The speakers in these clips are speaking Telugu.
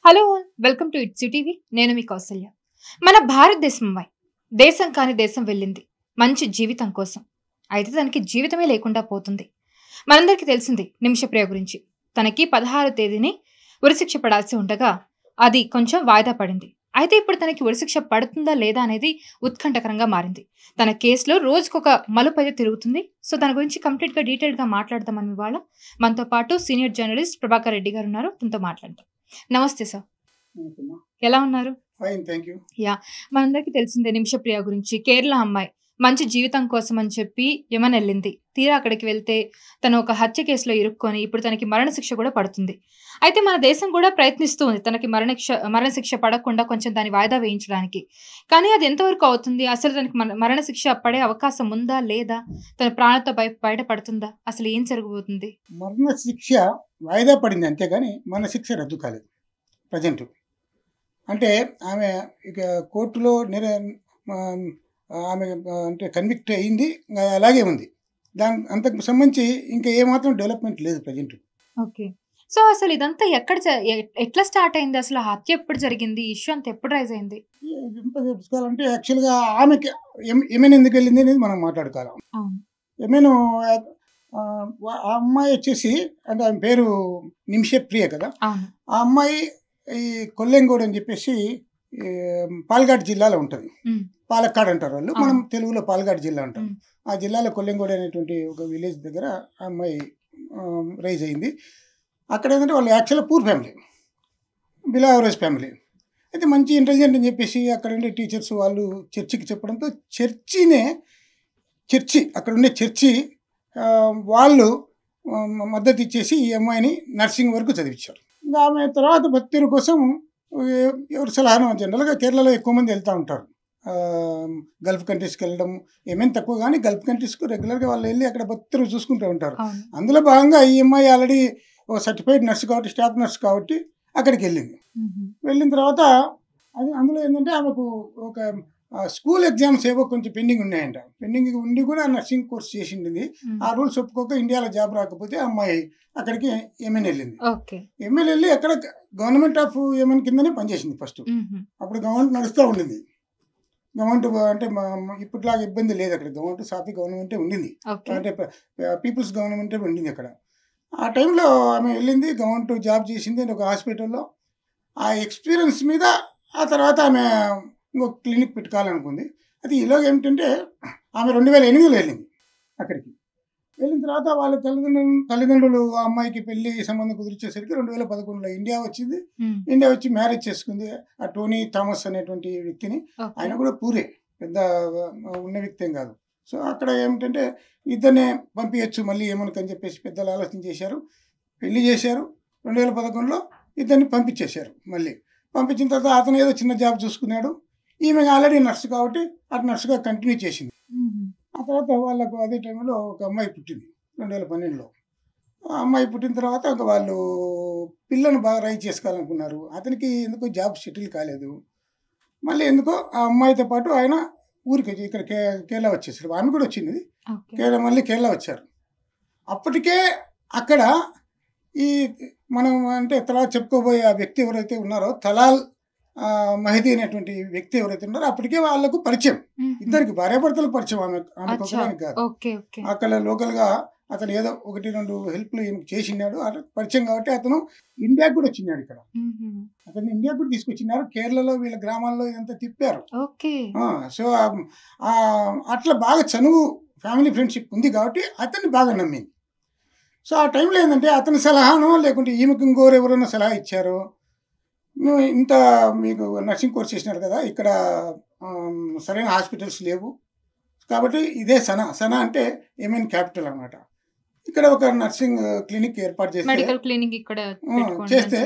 Hello welcome to it's TV. నేను మీ కౌసల్య. మన భారతదేశంపై దేశం కాని దేశం వెళ్ళింది మంచి జీవితం కోసం. అయితే తనకి జీవితమే లేకుండా పోతుంది. మనందరికీ తెలిసింది నిమిషప్రియ గురించి. తనకి 16వ తేదీని ఉరిశిక్ష పడాల్సి ఉండగా అది కొంచెం వాయిదా పడింది. అయితే ఇప్పుడు తనకి ఉరిశిక్ష పడుతుందా లేదా అనేది ఉత్కంఠకరంగా మారింది. తన కేసులో రోజుకొక మలుపు అయితే తిరుగుతుంది. సో తన గురించి కంప్లీట్గా డీటెయిల్గా మాట్లాడదాం అని ఇవాళ మనతో పాటు సీనియర్ జర్నలిస్ట్ ప్రభాకర్ రెడ్డి గారు ఉన్నారు. తనతో మాట్లాడదాం. నమస్తే సార్, ఎలా ఉన్నారు? Fine, thank you. మనందరికీ తెలిసిందే నిమిషప్రియ గురించి. కేరళ అమ్మాయి మంచి జీవితం కోసం అని చెప్పి యమన్ వెళ్ళింది. తీరా అక్కడికి వెళ్తే తను ఒక హత్య కేసులో ఇరుక్కొని ఇప్పుడు తనకి మరణశిక్ష కూడా పడుతుంది. అయితే మన దేశం కూడా ప్రయత్నిస్తూ ఉంది తనకి మరణశిక్ష పడకుండా కొంచెం దాన్ని వాయిదా వేయించడానికి. కానీ అది ఎంతవరకు అవుతుంది? అసలు తనకి మరణశిక్ష పడే అవకాశం ఉందా లేదా? తన ప్రాణంతో బయటపడుతుందా? అసలు ఏం జరగబోతుంది? మరణశిక్ష వాయిదా పడింది అంతేగాని మరణశిక్ష రద్దు కాలేదు ప్రజెంట్. అంటే ఆమె ఇక కోర్టులో ఆమె అంటే కన్విక్ట్ అయింది, అలాగే ఉంది. అంతకు సంబంధించి ఇంకా ఏమాత్రం డెవలప్మెంట్ లేదు ప్రజెంట్. ఓకే. సో అసలు ఇదంతా ఎట్లా స్టార్ట్ అయింది? అసలు హత్య ఎప్పుడు జరిగింది? ఇష్యూ అంతా ఎప్పుడు రైజ్ అయింది? ఇదంతా తెలుసుకోవాలంటే యాక్చువల్గా ఆమెకి ఏమైనా ఎందుకు వెళ్ళింది అనేది మనం మాట్లాడుకోవాలి. ఏమైనా ఆ అమ్మాయి వచ్చేసి అంటే ఆమె పేరు నిమిషప్రియ కదా. ఆ అమ్మాయి ఈ కొల్లెంగోడ్ అని చెప్పేసి పాల్ఘాట్ జిల్లాలో ఉంటుంది. పాలక్కాడ్ అంటారు వాళ్ళు, మనం తెలుగులో పాల్ఘాట్ జిల్లా అంటాం. ఆ జిల్లాలో కొల్లెంగోడ్ అనేటువంటి ఒక విలేజ్ దగ్గర ఆ అమ్మాయి రైజ్ అయింది. అక్కడ ఏంటంటే వాళ్ళు యాక్చువల్గా poor family, below average family. అయితే మంచి ఇంటెలిజెంట్ అని చెప్పేసి అక్కడ ఉండే టీచర్స్ వాళ్ళు చర్చికి చెప్పడంతో అక్కడ ఉండే చర్చి వాళ్ళు మద్దతు ఇచ్చేసి ఈ అమ్మాయిని నర్సింగ్ వరకు చదివించారు. ఇంకా ఆమె తర్వాత భక్తుల కోసం ఎవరు సలహాను, జనరల్గా కేరళలో ఎక్కువ మంది వెళ్తూ ఉంటారు గల్ఫ్ కంట్రీస్కి వెళ్ళడం. ఏమేమి తక్కువ కానీ గల్ఫ్ కంట్రీస్కు రెగ్యులర్గా వాళ్ళు వెళ్ళి అక్కడ భక్తులు చూసుకుంటూ ఉంటారు. అందులో భాగంగా ఈ అమ్మాయి ఆల్రెడీ ఒక సర్టిఫైడ్ నర్స్ కాబట్టి, స్టాఫ్ నర్స్ కాబట్టి అక్కడికి వెళ్ళింది. వెళ్ళిన తర్వాత అందులో ఏంటంటే ఆమెకు ఒక స్కూల్ ఎగ్జామ్స్ ఏవో కొంచెం పెండింగ్ ఉన్నాయంట. పెండింగ్ ఉండి కూడా నర్సింగ్ కోర్స్ చేసింది. ఆ రూల్స్ ఒప్పుకోక ఇండియాలో జాబ్ రాకపోతే అమ్మాయి అక్కడికి ఏమేన్ వెళ్ళింది. ఏమేన్ వెళ్ళి అక్కడ గవర్నమెంట్ ఆఫ్ ఏమేన్ కిందనే పనిచేసింది ఫస్ట్. అప్పుడు గవర్నమెంట్ నడుస్తూ ఉండింది. గవర్నమెంట్ అంటే ఇప్పటిలాగా ఇబ్బంది లేదు అక్కడ. సాఫీ గవర్నమెంటే ఉండింది, అంటే పీపుల్స్ గవర్నమెంటే ఉండింది అక్కడ. ఆ టైంలో ఆమె వెళ్ళింది, గవర్నమెంట్ జాబ్ చేసింది ఒక హాస్పిటల్లో. ఆ ఎక్స్పీరియన్స్ మీద ఆ తర్వాత ఆమె ఇంకొక క్లినిక్ పెట్టుకోవాలనుకుంది. అది ఈలోగా ఏమిటంటే ఆమె 2008లో వెళ్ళింది అక్కడికి. వెళ్ళిన తర్వాత వాళ్ళ తల్లిదండ్రులు ఆ అమ్మాయికి పెళ్లి సంబంధం కుదిర్చేసరికి 2011లో ఇండియా వచ్చింది. ఇండియా వచ్చి మ్యారేజ్ చేసుకుంది ఆ టోనీ థామస్ అనేటువంటి వ్యక్తిని. ఆయన కూడా పూరే, పెద్ద ఉన్న వ్యక్తి ఏం కాదు. సో అక్కడ ఏమిటంటే ఇద్దరినే పంపించచ్చు మళ్ళీ ఏమనుకని చెప్పేసి పెద్దలు ఆలోచన చేశారు, పెళ్లి చేశారు. 2011లో ఇద్దరిని పంపించేశారు. మళ్ళీ పంపించిన తర్వాత అతను ఏదో చిన్న జాబ్ చూసుకున్నాడు. ఈమె ఆల్రెడీ నర్సు కాబట్టి అటు నర్సుగా కంటిన్యూ చేసింది. ఆ తర్వాత వాళ్ళకు అదే టైంలో ఒక అమ్మాయి పుట్టింది 2012లో. ఆ అమ్మాయి పుట్టిన తర్వాత వాళ్ళు పిల్లను బాగా రైజ్ చేసుకోవాలనుకున్నారు. అతనికి ఎందుకో జాబ్ సెటిల్ కాలేదు. మళ్ళీ ఎందుకో ఆ అమ్మాయితో పాటు ఆయన ఊరికి ఇక్కడ కేరళ వచ్చేసారు. ఆమె కూడా వచ్చింది మళ్ళీ కేరళ వచ్చారు. అప్పటికే అక్కడ ఈ మనం అంటే తర్వాత చెప్పుకోబోయే ఆ వ్యక్తి ఎవరైతే ఉన్నారో తలాల్ మహదీ అనేటువంటి వ్యక్తి ఎవరైతే ఉన్నారో అప్పటికే వాళ్ళకు పరిచయం, ఇద్దరికి భార్యాభర్తలకు పరిచయం. ఆమెకు ఒకదానికి కాదు. అక్కడ లోకల్గా అతను ఏదో 1-2 హెల్ప్లు చేసినాడు, పరిచయం కాబట్టి అతను ఇండియాకు కూడా వచ్చినాడు. ఇక్కడ అతను ఇండియాకు కూడా తీసుకొచ్చినారు. కేరళలో వీళ్ళ గ్రామాల్లో ఇదంతా తిప్పారు. సో అట్లా బాగా చనువు ఫ్యామిలీ ఫ్రెండ్షిప్ ఉంది కాబట్టి అతన్ని బాగా నమ్మింది. సో ఆ టైంలో ఏంటంటే అతని సలహానో లేకుంటే ఈమెకు ఇంకోరు ఎవరైనా సలహా ఇచ్చారో, నువ్వు ఇంత మీకు నర్సింగ్ కోర్స్ చేసినారు కదా, ఇక్కడ సరైన హాస్పిటల్స్ లేవు కాబట్టి ఇదే సనా అంటే ఏమైనా క్యాపిటల్ అన్నమాట. ఇక్కడ ఒక నర్సింగ్ క్లినిక్ ఏర్పాటు చేస్తే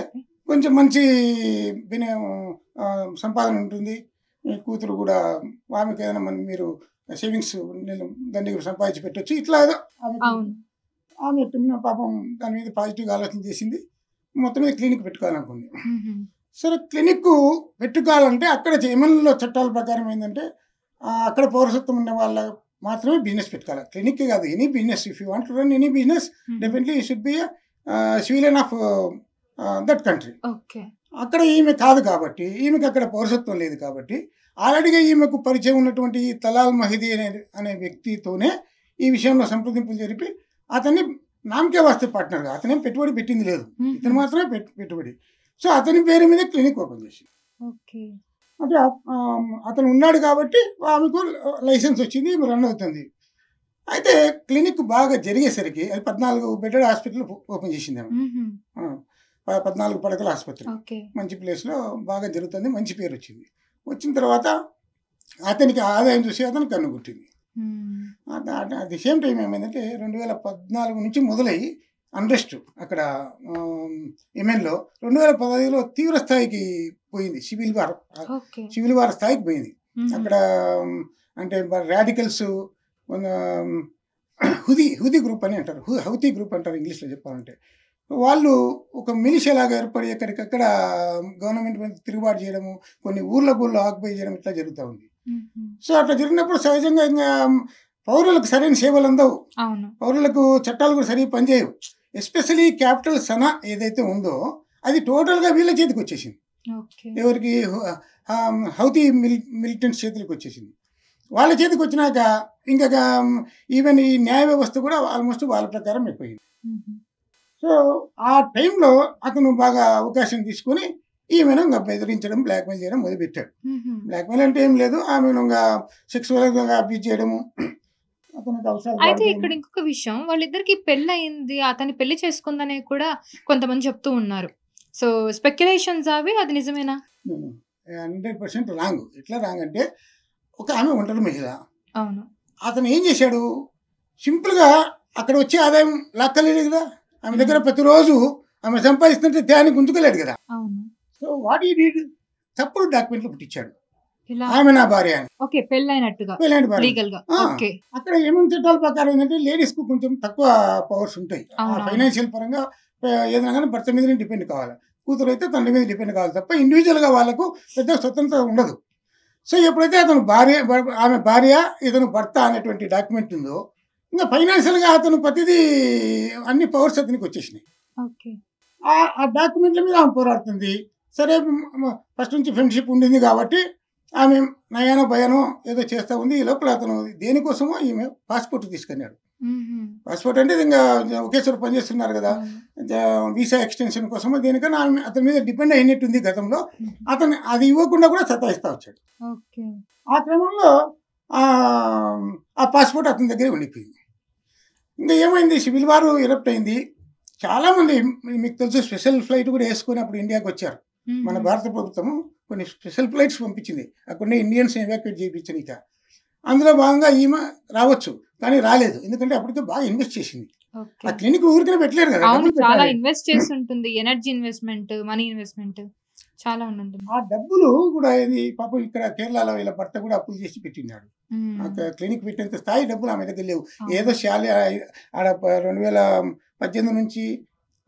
కొంచెం మంచి సంపాదన ఉంటుంది. కూతురు కూడా ఆమెకు ఏదైనా మీరు సేవింగ్స్ దాన్ని సంపాదించి పెట్టవచ్చు. ఇట్లా ఏదో ఆమె పాపం దాని మీద పాజిటివ్గా ఆలోచన చేసింది. మొత్తం మీద క్లినిక్ పెట్టుకోవాలనుకుంది. సరే క్లినిక్ పెట్టుకోవాలంటే అక్కడ యెమెన్లో చట్టాల ప్రకారం ఏంటంటే అక్కడ పౌరసత్వం ఉన్న వాళ్ళ మాత్రమే బిజినెస్ పెట్టుకోవాలి. క్లినిక్ కాదు, any business. If you want to run any business definitely you should be civilian of that country. అక్కడ ఈమె కాదు కాబట్టి, ఈమెకు అక్కడ పౌరసత్వం లేదు కాబట్టి, ఆల్రెడీగా ఈమెకు పరిచయం ఉన్నటువంటి ఈ తలాల్ మహిదీ అనే వ్యక్తితోనే ఈ విషయంలో సంప్రదింపులు జరిపి అతన్ని నామకే వాస్తే పార్ట్నర్గా, అతనేం పెట్టుబడి పెట్టింది లేదు, ఇతను మాత్రమే పెట్టుబడి. సో అతని పేరు మీద క్లినిక్ ఓపెన్ చేసి, ఓకే. అంటే అతను ఉన్నాడు కాబట్టి ఆమెకు లైసెన్స్ వచ్చింది, ఈమె రన్ అవుతుంది. అయితే క్లినిక్ బాగా జరిగేసరికి అది 14 బెడెడ్ హాస్పిటల్ ఓపెన్ చేసింది ఆమె. 14 పడకల ఆసుపత్రి, ఓకే. మంచి ప్లేస్లో బాగా జరుగుతుంది, మంచి పేరు వచ్చింది. వచ్చిన తర్వాత అతనికి ఆదాయం చూసి అతను కన్నుగుట్టింది. అట్ ది సేమ్ టైం ఏమైందంటే 2014 నుంచి మొదలై అన్రెస్ట్ అక్కడ యెమెన్లో 2015లో తీవ్ర స్థాయికి పోయింది, సివిల్ వార్ స్థాయికి పోయింది. అక్కడ అంటే రాడికల్స్, హుదీ గ్రూప్ అని అంటారు, హౌతీ గ్రూప్ అంటారు ఇంగ్లీష్లో చెప్పాలంటే, వాళ్ళు ఒక మిలిషియాలాగా ఏర్పడి ఎక్కడికక్కడ గవర్నమెంట్ మీద తిరుగుబాటు చేయడము, కొన్ని ఊళ్ళో ఆక్యుపై చేయడం ఇట్లా జరుగుతూ ఉంది. సో అట్లా జరిగినప్పుడు సహజంగా ఇంకా పౌరులకు సరైన సేవలు అందవు, పౌరులకు చట్టాలు కూడా సరిగ్గా పనిచేయవు. ఎస్పెషలీ క్యాపిటల్ సనా ఏదైతే ఉందో అది టోటల్గా వీళ్ళ చేతికి వచ్చేసింది, ఎవరికి హౌతీ మిలిటెంట్స్ చేతులకు వచ్చేసింది. వాళ్ళ చేతికి వచ్చినాక ఇంకా ఈవెన్ ఈ న్యాయ వ్యవస్థ కూడా ఆల్మోస్ట్ వాళ్ళ ప్రకారం అయిపోయింది. సో ఆ టైంలో అతను బాగా అవకాశం తీసుకొని ఈమెను ఇంకా బెదిరించడం, బ్లాక్మెయిల్ చేయడం మొదలుపెట్టాడు. బ్లాక్మెయిల్ అంటే ఏం లేదు, ఆమెను ఇంకా సెక్సువల్గా అబ్యూజ్ చేయడము, అతనికి అవసరం. అయితే ఇక్కడ ఇంకొక విషయం, వాళ్ళిద్దరికి పెళ్లి అయింది, అతని పెళ్లి చేసుకుందనే కూడా కొంతమంది చెప్తూ ఉన్నారు. సో స్పెక్యులేషన్స్ అవి, అది నిజమేనా? 100% రాంగ్. ఎట్లా రాంగ్ అంటే, ఒక ఆమె ఒంటరి మహిళ, అవును, అతను ఏం చేశాడు, సింపుల్గా అక్కడ వచ్చే ఆదాయం లాక్కలేడు కదా, ఆమె దగ్గర ప్రతిరోజు ఆమె సంపాదిస్తుంటే ధ్యానికి ఉంచుకోలేడు కదా. సో వాట్ ఈ డీడ్, తప్పుడు డాక్యుమెంట్లు పుట్టించాడు, ఆమె నా భార్య అని. ఓకే, పెళ్ళైనట్టుగా. అక్కడ ఏమేమి చట్టాల ప్రకారం ఏంటంటే లేడీస్ కు కొంచెం తక్కువ పవర్స్ ఉంటాయి, ఫైనాన్షియల్ పరంగా ఏదైనా కానీ భర్త మీద డిపెండ్ కావాలి, కూతురు అయితే తండ్రి మీద డిపెండ్ కావాలి తప్ప ఇండివిజువల్గా వాళ్ళకు పెద్ద స్వతంత్రం ఉండదు. సో ఎప్పుడైతే అతను ఆమె భార్య ఇతను భర్త అనేటువంటి డాక్యుమెంట్ ఉందో, ఇంకా ఫైనాన్షియల్గా అతను ప్రతిదీ అన్ని పవర్స్ అతనికి వచ్చేసినాయి. ఆ డాక్యుమెంట్ల మీద ఆమె పోరాడుతుంది. సరే, ఫస్ట్ నుంచి ఫ్రెండ్షిప్ ఉండింది కాబట్టి ఆమె నయానో భయానో ఏదో చేస్తూ ఉంది. ఈ లోపల అతను దేనికోసమో ఈమె పాస్పోర్ట్ తీసుకున్నాడు. పాస్పోర్ట్ అంటే ఇంకా ఒకేసారి పనిచేస్తున్నారు కదా, వీసా ఎక్స్టెన్షన్ కోసమో దేనికన్నా ఆమె అతని మీద డిపెండ్ అయినట్టుంది గతంలో. అతను అది ఇవ్వకుండా కూడా సతాయిస్తూ వచ్చాడు. ఆ క్రమంలో ఆ పాస్పోర్ట్ అతని దగ్గరే ఉండిపోయింది. ఇంకా ఏమైంది, సివిల్ వార్ ఎరప్ట్ అయింది. చాలామంది మీకు తెలుసు స్పెషల్ ఫ్లైట్ కూడా వేసుకొని అప్పుడు ఇండియాకి వచ్చారు. మన భారత ప్రభుత్వము కొన్ని స్పెషల్ ఫ్లైట్స్ పంపించింది, అక్కడనే ఇండియన్స్ ఎవాక్యుయేట్ చేయించనిక. అందులో భాగంగా ఈమె రావచ్చు, కానీ రాలేదు. ఎందుకంటే అప్పటికే బాగా ఇన్వెస్ట్ చేసింది. ఆ క్లినిక్ ఊరికనే పెట్టలేరు కదా, చాలా ఇన్వెస్ట్ చేసి ఉంటుంది, ఎనర్జీ ఇన్వెస్ట్మెంట్, మనీ ఇన్వెస్ట్మెంట్ చాలా ఉంటుంది. ఆ డబ్బులు కూడా ఏది పాపం ఇక్కడ కేరళలో వీళ్ళ భర్త కూడా అప్పులు చేసి పెట్టినాడు. క్లినిక్ పెట్టేంత స్థాయి డబ్బులు ఆమె దగ్గర లేవు. ఏదో శాలరీ ఆడ 2018 నుంచి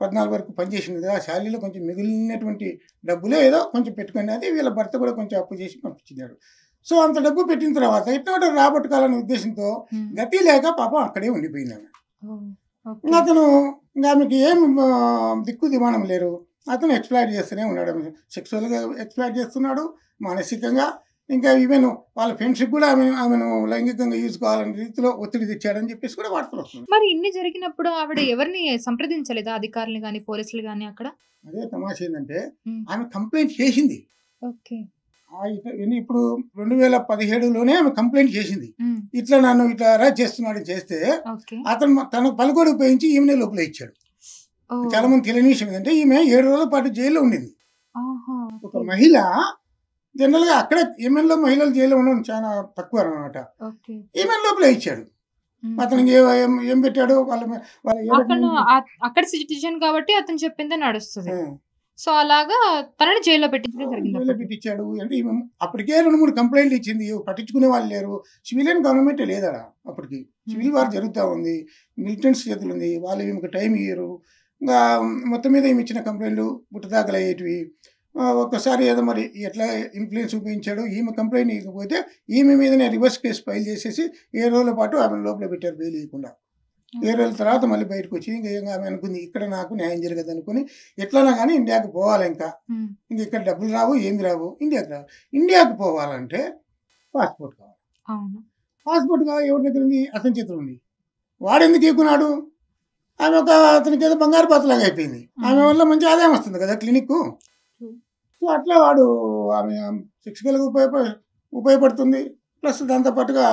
14 వరకు పనిచేసింది కదా, ఆ శాలరీలో కొంచెం మిగిలినటువంటి డబ్బులే ఏదో కొంచెం పెట్టుకుని అది వీళ్ళ భర్త కూడా కొంచెం అప్పు చేసి పంపించినాడు. సో అంత డబ్బు పెట్టిన తర్వాత ఎట్లా రాబట్టుకోవాలనే ఉద్దేశంతో గతి లేక పాపం అక్కడే ఉండిపోయింది ఆమె. అతను ఇంకా ఆమెకి ఏం దిక్కు దిమానం లేరు, అతను ఎక్స్ప్లాయిట్ చేస్తూనే ఉన్నాడు, సెక్సువల్గా ఎక్స్ప్లాయిట్ చేస్తున్నాడు, మానసికంగా. ఇంకా ఈవెన్ వాళ్ళ ఫ్రెండ్షిప్ కూడా ఆమెను లైంగికంగా యూజ్ కావాలనే రీతిలో ఒత్తిడి తెచ్చాడని చెప్పేసి కూడా వార్తలు వస్తుంది. మరి ఇన్ని జరిగినప్పుడు ఆవిడ ఎవరిని సంప్రదించలేదా, అధికారులు కానీ పోలీసులు కానీ అక్కడ? అదే తమాష ఏంటంటే ఆమె కంప్లైంట్ చేసింది. ఇప్పుడు 2017లోనే ఆమె కంప్లైంట్ చేసింది, ఇట్లా నన్ను ఇట్లా అరెస్ట్ చేస్తున్నాడు చేస్తే అతను తన పలుకోడు ఉపయోగించి ఈమెనే లోపల ఇచ్చాడు. చాలా మంది తెలియని విషయం ఏంటంటే ఈమె 7 రోజుల పాటు జైల్లో ఉండింది. ఒక మహిళ జనరల్గా అక్కడ యెమెన్లో మహిళలు జైల్లో ఉండడం చాలా తక్కువ అనమాట. ఈమె లోపల ఇచ్చాడు. అతనికి ఏం పెట్టాడు, అక్కడ సిటిజన్ కాబట్టి అతను చెప్పిందే నడుస్తుంది. సో అలాగా తనని జైల్లో పెట్టించాడు. అంటే అప్పటికే 2-3 కంప్లైంట్లు ఇచ్చింది, పట్టించుకునే వాళ్ళు లేరు. సివిలియన్ గవర్నమెంట్ లేదడా అప్పటికి, సివిల్ వార్ జరుగుతూ ఉంది, మిలిటెంట్స్ చేతులు ఉంది, వాళ్ళు ఈమెకు టైం ఇయ్యరు. ఇంకా మొత్తం మీద ఈమె ఇచ్చిన కంప్లైంట్లు బుట్టదాఖలు అయ్యేటివి. ఒక్కసారి ఏదో మరి ఎట్లా ఇన్ఫ్లుయెన్స్ చూపించాడు, ఈమె కంప్లైంట్ ఇవ్వకపోతే ఈమె మీదనే రివర్స్ కేసు ఫైల్ చేసేసి 7 రోజుల పాటు ఆమె లోపల పెట్టారు బెయిల్ ఇవ్వకుండా. 7 రోజుల తర్వాత మళ్ళీ బయటకు వచ్చి ఇంకా ఆమె అనుకుంది ఇక్కడ నాకు న్యాయం జరగదు అనుకుని ఎట్లన్నా కానీ ఇండియాకి పోవాలి. ఇంకా ఇక్కడ డబ్బులు రావు, ఏమి రావు, ఇండియాకి రావు. ఇండియాకి పోవాలంటే పాస్పోర్ట్ కావాలి. పాస్పోర్ట్ కావాలి. ఎవరి దగ్గర ఉంది? అతని చేతిలో ఉంది. వాడు ఎందుకు ఎక్కున్నాడు? ఆమె అతనికి ఏదో బంగారు పాత్రలాగా అయిపోయింది. ఆమె వల్ల మంచి ఆదాయం వస్తుంది కదా క్లినిక్. సో అట్లా వాడు ఆమె శిక్షకులకు ఉపయోగపడుతుంది, ప్లస్ దాంతోపాటుగా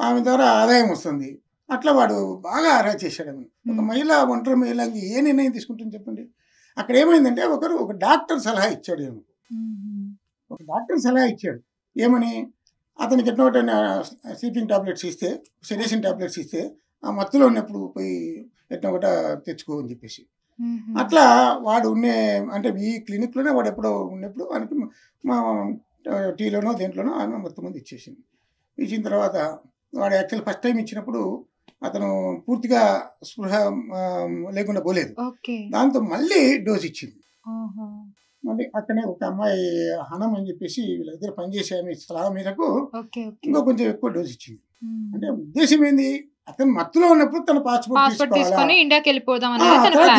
ఆమె ద్వారా ఆదాయం వస్తుంది. అట్లా వాడు బాగా అరెస్ట్ చేశాడు. ఒక మహిళ, ఒంటరి మహిళకి ఏ నిర్ణయం తీసుకుంటుంది చెప్పండి? అక్కడ ఏమైందంటే ఒక డాక్టర్ సలహా ఇచ్చాడు. ఒక డాక్టర్ సలహా ఇచ్చాడు ఏమని? అతనికి ఎట్లా స్లీపింగ్ టాబ్లెట్స్ ఇస్తే, సెడేషన్ టాబ్లెట్స్ ఇస్తే ఆ మత్తులో ఉన్నప్పుడు పోయి ఎట్లా ఒకట తెచ్చుకో అని చెప్పేసి. అట్లా వాడు అంటే ఈ క్లినిక్లోనే వాడు ఎప్పుడో ఉన్నప్పుడు వానికి మా టీలోనో దేంట్లోనో ఆమె మొత్తం మంది ఇచ్చేసింది. ఇచ్చిన తర్వాత వాడు యాక్చువల్ ఫస్ట్ టైం ఇచ్చినప్పుడు అతను పూర్తిగా స్పృహ లేకుండా పోలేదు. దాంతో మళ్ళీ డోస్ ఇచ్చింది. మళ్ళీ అక్కడే ఒక అమ్మాయి హనం అని చెప్పేసి వీళ్ళ దగ్గర పనిచేసే ఆమె సలహా మేరకు ఇంకో కొంచెం ఎక్కువ డోస్ ఇచ్చింది. అంటే ఉద్దేశం ఏంది? అతను మత్తులో ఉన్నప్పుడు తన పాస్పోర్ట్ తీసుకుని ఇండియాకి వెళ్ళిపోదాం.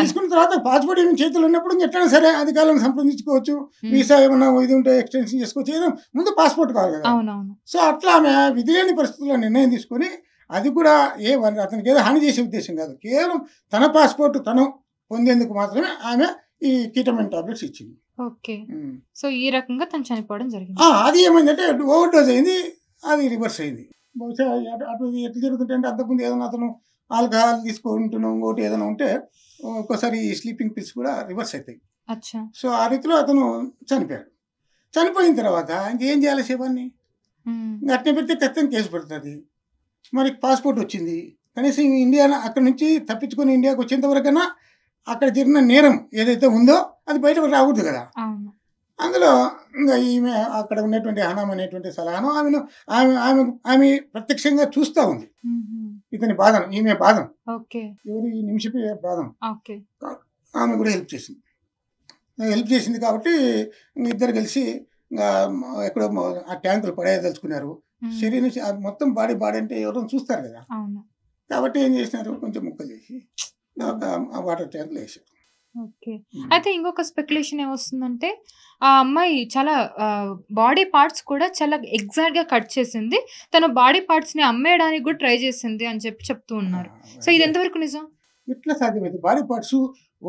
తీసుకున్న తర్వాత పాస్పోర్ట్ ఏమి చేతులు ఉన్నప్పుడు ఎట్లయినా సరే అధికారులను సంప్రదించుకోవచ్చు, వీసా ఏమన్నా ఇది ఉంటే ఎక్స్టెన్షన్ చేసుకోవచ్చు. ఏదో ముందు పాస్పోర్ట్ కావాలి కదా. సో అట్లా ఆమె విధి లేని పరిస్థితుల్లో నిర్ణయం తీసుకొని, అది కూడా అతనికి ఏదో హాని చేసే ఉద్దేశం కాదు, కేవలం తన పాస్పోర్ట్ తను పొందేందుకు మాత్రమే ఆమె ఈ కీటమిన్ టాబ్లెట్స్ ఇచ్చింది. సో ఈ రకంగా తను చనిపోవడం జరిగింది. అది ఏమైందంటే ఓవర్ డోస్ అయింది, అది రివర్స్ అయింది. బహుశా అటు ఎట్లా జరుగుతుంటే అంటే అంతకుముందు ఏదైనా అతను ఆల్కహాల్ తీసుకుంటున్నాం ఇంకోటి ఏదైనా ఉంటే ఒక్కోసారి స్లీపింగ్ పిల్స్ కూడా రివర్స్ అవుతాయి. సో ఆ రీతిలో అతను చనిపోయాడు. చనిపోయిన తర్వాత ఇంకేం చేయాలి? శవాన్ని అట్నే పెడితే ఖచ్చితంగా కేసు పడుతుంది. మరి పాస్పోర్ట్ వచ్చింది, కనీసం ఇండియా అక్కడ నుంచి తప్పించుకొని ఇండియాకి వచ్చేంత వరకైనా అక్కడ జరిగిన నేరం ఏదైతే ఉందో అది బయటకు రాకూడదు కదా. అందులో ఇంకా ఈమె అక్కడ ఉన్నటువంటి హనాం అనేటువంటి సలహాను ఆమె ప్రత్యక్షంగా చూస్తూ ఉంది ఇతని బాధను, ఈమె బాధను, ఎవరు ఈ నిమిషపై బాధను. ఆమె కూడా హెల్ప్ చేసింది కాబట్టి ఇద్దరు కలిసి ఎక్కడో ఆ ట్యాంకులు పడేయదలుచుకున్నారు. శరీరం మొత్తం బాడీ అంటే ఎవరైనా చూస్తారు కదా. కాబట్టి ఏం చేసినారు, కొంచెం ముక్కలు చేసి వాటర్ ట్యాంకులు వేసారు. అయితే ఇంకొక స్పెక్యులేషన్ ఏమొస్తుందంటే ఆ అమ్మాయి చాలా బాడీ పార్ట్స్ కూడా చాలా ఎగ్జాక్ట్ గా కట్ చేసింది, తన బాడీ పార్ట్స్ ని అమ్మేయడానికి కూడా ట్రై చేసింది అని చెప్తూ ఉన్నారు. సో ఇది ఎంతవరకు నిజం? ఎట్లా సాధ్యమైంది? బాడీ పార్ట్స్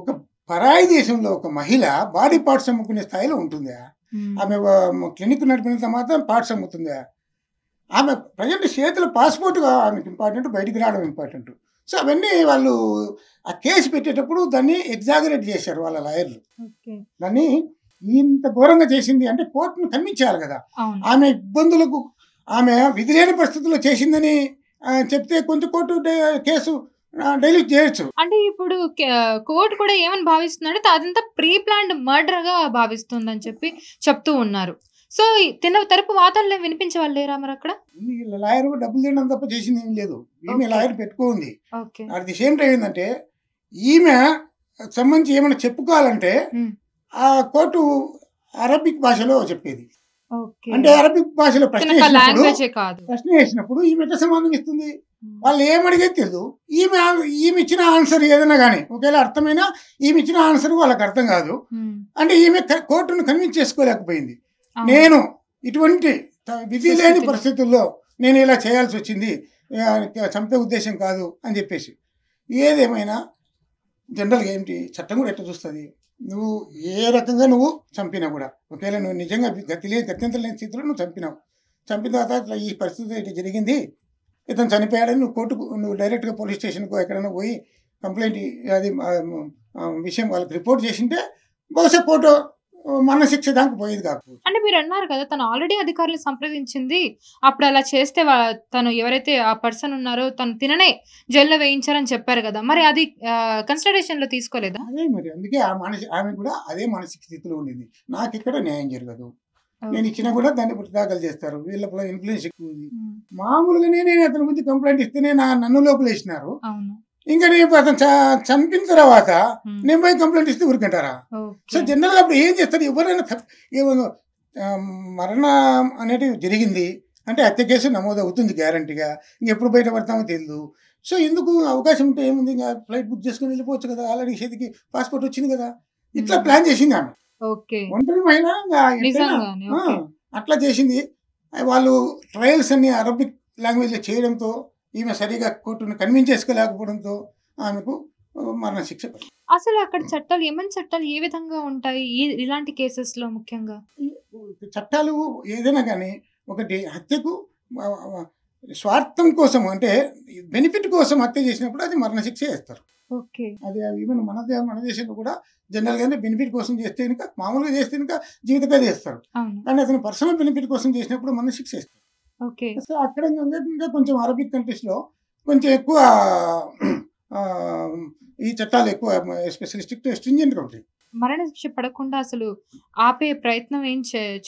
ఒక పరాయి దేశంలో ఒక మహిళ బాడీ పార్ట్స్ అమ్ముకునే స్థాయిలో ఉంటుందా? ఆమె క్లినిక్ నడిపినంత మాత్రం పార్ట్స్ అమ్ముతుందా? ఆమె ప్రజెంట్ చేతుల పాస్పోర్ట్ ఆమెకు ఇంపార్టెంట్, బయటికి రావడం ఇంపార్టెంట్. సో అవన్నీ వాళ్ళు ఆ కేసు పెట్టేటప్పుడు దాన్ని ఎగ్జాగరేట్ చేశారు వాళ్ళ లాయర్లు. దాన్ని ఇంత ఘోరంగా చేసింది అంటే కోర్టును కన్విన్స్ కదా. ఆమె ఇబ్బందులకు ఆమె విధి లేని పరిస్థితుల్లో చేసిందని చెప్తే కొంచెం కోర్టు కేసు డైల్యూట్ చేయొచ్చు. అంటే ఇప్పుడు కోర్టు కూడా ఏమని భావిస్తుందంటే అదంతా ప్రీ ప్లాన్డ్ మర్డర్ గా భావిస్తుందని చెప్తూ ఉన్నారు. సో తిన్న తరపు వాదనలు వినిపించే వాళ్ళు లేరా మరి అక్కడ? లాయర్ డబ్బులు తినడం తప్ప చేసింది ఏం లేదు. ఈమె లాయర్ పెట్టుకుంది. అట్ ది సేమ్ టైం ఏంటంటే ఈమె సంబంధించి ఏమైనా చెప్పుకోవాలంటే ఆ కోర్టు అరబిక్ భాషలో చెప్పేది. అంటే అరబిక్ భాషలో ప్రశ్న వేసినప్పుడు ఈమె ఎట్లా సమాధానం ఇస్తుంది? వాళ్ళు ఏమడిగేది తెలియదు. ఈమె ఇచ్చిన ఆన్సర్ ఏదైనా కానీ ఒకవేళ అర్థమైనా ఈమె ఇచ్చిన ఆన్సర్ వాళ్ళకి అర్థం కాదు. అంటే ఈమె కోర్టును కన్విన్స్ చేసుకోలేకపోయింది. నేను ఇటువంటి విధి లేని పరిస్థితుల్లో నేను ఇలా చేయాల్సి వచ్చింది, చంపే ఉద్దేశం కాదు అని చెప్పేసి. ఏదేమైనా జనరల్గా ఏంటి చట్టం కూడా ఎట్లా చూస్తుంది? నువ్వు ఏ రకంగా నువ్వు చంపినా కూడా ఒకవేళ నువ్వు నిజంగా గత్యంతరం లేని స్థితిలో నువ్వు చంపిన తర్వాత ఇట్లా ఈ పరిస్థితి ఇట్లా జరిగింది, ఇతను చనిపోయాడని నువ్వు కోర్టుకు నువ్వు డైరెక్ట్గా పోలీస్ స్టేషన్కు ఎక్కడైనా పోయి కంప్లైంట్ అది విషయం వాళ్ళకి రిపోర్ట్ చేసింటే బహుశా కోర్టు మన శిక్ష దానికి పోయేది కాకపోతే. అంటే మీరు అన్నారు కదా తను ఆల్రెడీ అధికారులు సంప్రదించింది, అప్పుడు అలా చేస్తే తను ఎవరైతే ఆ పర్సన్ ఉన్నారో తను తిననే జైల్లో వేయించారని చెప్పారు కదా, మరి అది కన్సిడరేషన్ లో తీసుకోలేదా? అదే మరి అందుకే ఆమె కూడా అదే మానసిక స్థితిలో ఉండేది. నాకు ఇక్కడ న్యాయం జరగదు, నేను ఇచ్చినా కూడా దాన్ని దాఖలు చేస్తారు, వీళ్ళ ఇన్ఫ్లుయెన్స్ ఎక్కువ ఉంది. మామూలుగానే నేను అతని గురించి కంప్లైంట్ ఇస్తేనే నన్ను లోపల వేసినారు. ఇంకా నేను అతను చంపిన తర్వాత నేను పోయి కంప్లైంట్ ఇస్తే ఊరుకుంటారా? సో జనరల్గా అప్పుడు ఏం చేస్తారు? ఎవరైనా మరణం అనేది జరిగింది అంటే హత్య కేసు నమోదు అవుతుంది గ్యారంటీగా. ఇంకెప్పుడు బయటపడతామో తెలియదు. సో ఎందుకు అవకాశం ఉంటే ఏముంది, ఇంకా ఫ్లైట్ బుక్ చేసుకుని వెళ్ళిపోవచ్చు కదా, ఆల్రెడీ చేతికి పాస్పోర్ట్ వచ్చింది కదా, ఇట్లా ప్లాన్ చేసింది ఆమె. ఓకే. ఒంటరి మహిళ ఇంకా ఎట్లయినా నిజంగానే. ఓకే. అట్లా చేసింది. వాళ్ళు ట్రయల్స్ అన్ని అరబిక్ లాంగ్వేజ్లో చేయడంతో ఈమె సరిగా కోర్టును కన్విన్స్ చేసుకోలేకపోవడంతో ఆమెకు మరణశిక్ష పడింది. అసలు అక్కడ చట్టాలు యెమెన్ చట్టాలు ఏ విధంగా ఉంటాయి ఇలాంటి కేసెస్‌లో ముఖ్యంగా? చట్టాలు ఏదైనా కానీ ఒకటి హత్యకు ఆ, ఆ, స్వార్థం కోసం అంటే బెనిఫిట్ కోసం హత్య చేసినప్పుడు అది మరణశిక్ష వేస్తారు. ఓకే. అది ఈవెన్ మన దేశంలో కూడా జనరల్గానే బెనిఫిట్ కోసం చేస్తే కనుక, మామూలుగా చేస్తే కనుక జీవితకాలం చేస్తారు. అవును. కానీ అతను పర్సనల్ బెనిఫిట్ కోసం చేసినప్పుడు మరణశిక్ష వేస్తారు. ఓకే. సో అక్కడ ఇంకా కొంచెం అరబిక్ కంట్రీస్లో కొంచెం ఎక్కువ ఆ, ఈ చట్టాలు ఎక్కువ ఎస్పెషల్లీ స్ట్రింజెంట్గా ఉంటాయి. మరణశిక్ష పడకుండా అసలు ఆపే ప్రయత్నం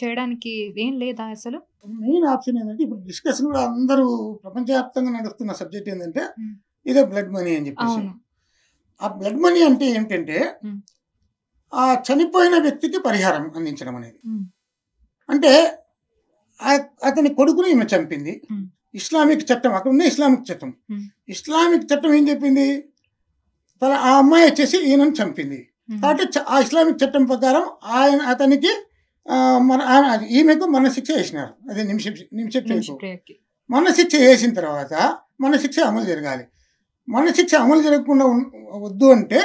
చేయడానికి ఏం లేదా అసలు? మెయిన్ ఆప్షన్ ఏంటంటే ఇప్పుడు డిస్కషన్ కూడా అందరూ ప్రపంచవ్యాప్తంగా నడుస్తున్న సబ్జెక్ట్ ఏంటంటే హ్మ్. ఇదే బ్లడ్ మనీ అని చెప్పేసి. అవును. ఆ బ్లడ్ మనీ అంటే ఏంటంటే హ్మ్. ఆ చనిపోయిన వ్యక్తికి పరిహారం అందించడం అనేది. హ్మ్. అంటే అతని కొడుకుని ఈమె చంపింది. హ్మ్. ఇస్లామిక్ చట్టం అక్కడ ఉన్న ఇస్లామిక్ చట్టం. హ్మ్. ఇస్లామిక్ చట్టం ఏం చెప్పింది, ఆ అమ్మాయి వచ్చేసి ఈయనను చంపింది. హ్మ్. కాబట్టి ఆ ఇస్లామిక్ చట్టం ప్రకారం అతనికి ఈమెకు మరణశిక్ష వేసినారు. అదే నిమిషం క్రియకి. మరణశిక్ష వేసిన తర్వాత మరణశిక్ష అమలు జరగాలి. మరణశిక్ష అమలు జరగకుండా వద్దు అంటే